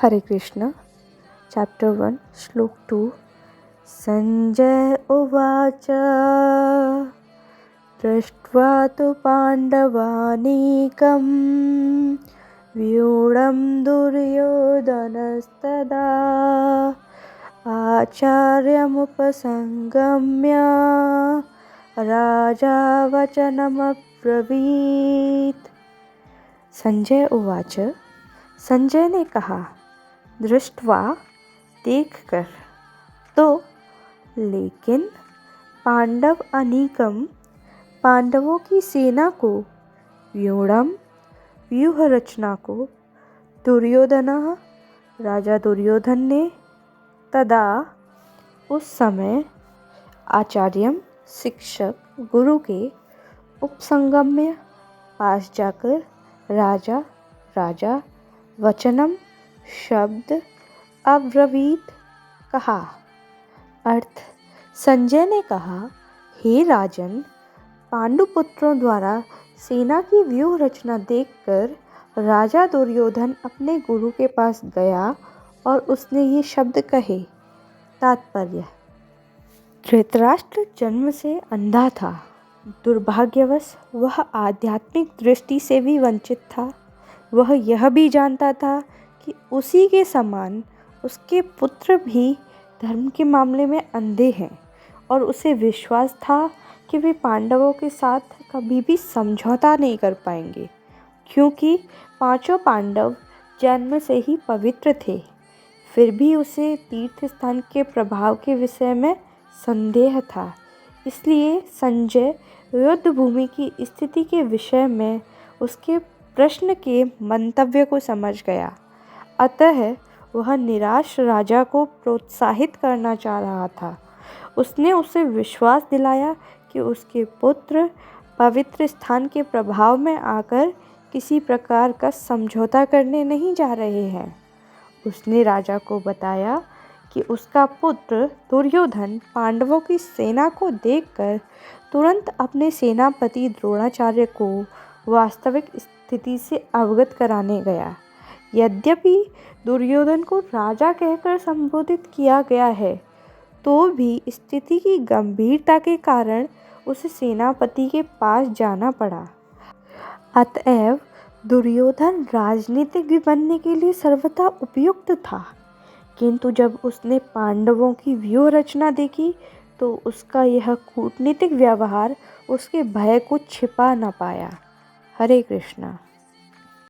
हरे Krishna. Chapter 1 श्लोक 2। संजय उवाच दृष्ट्वा तु पाण्डवानीकं व्यूढं दुर्योधनस्तदा आचार्यमुपसंगम्य राजा वचनमब्रवीत्। संजय उवाच, संजय ने कहा, दृष्ट्वा देखकर, तो लेकिन पांडव अनीकम पांडवों की सेना को, व्यूढ़म व्यूह रचना को, दुर्योधनः राजा दुर्योधन ने, तदा उस समय, आचार्यम शिक्षक गुरु के, उपसंगम्य पास जाकर, राजा वचनम शब्द अब्रवीत कहा। अर्थ, संजय ने कहा, हे राजन, पांडुपुत्रों द्वारा सेना की व्यूह रचना देखकर राजा दुर्योधन अपने गुरु के पास गया और उसने ये शब्द कहे। तात्पर्य, धृतराष्ट्र जन्म से अंधा था। दुर्भाग्यवश वह आध्यात्मिक दृष्टि से भी वंचित था। वह यह भी जानता था कि उसी के समान उसके पुत्र भी धर्म के मामले में अंधे हैं और उसे विश्वास था कि वे पांडवों के साथ कभी भी समझौता नहीं कर पाएंगे, क्योंकि पांचों पांडव जन्म से ही पवित्र थे। फिर भी उसे तीर्थ स्थान के प्रभाव के विषय में संदेह था। इसलिए संजय युद्ध भूमि की स्थिति के विषय में उसके प्रश्न के मंतव्य को समझ गया। अतः वह निराश राजा को प्रोत्साहित करना चाह रहा था। उसने उसे विश्वास दिलाया कि उसके पुत्र पवित्र स्थान के प्रभाव में आकर किसी प्रकार का समझौता करने नहीं जा रहे हैं। उसने राजा को बताया कि उसका पुत्र दुर्योधन पांडवों की सेना को देखकर तुरंत अपने सेनापति द्रोणाचार्य को वास्तविक स्थिति से अवगत कराने गया। यद्यपि दुर्योधन को राजा कहकर संबोधित किया गया है, तो भी स्थिति की गंभीरता के कारण उसे सेनापति के पास जाना पड़ा। अतएव दुर्योधन राजनीतिज्ञ बनने के लिए सर्वथा उपयुक्त था, किंतु जब उसने पांडवों की व्यूह रचना देखी तो उसका यह कूटनीतिक व्यवहार उसके भय को छिपा न पाया। हरे कृष्णा।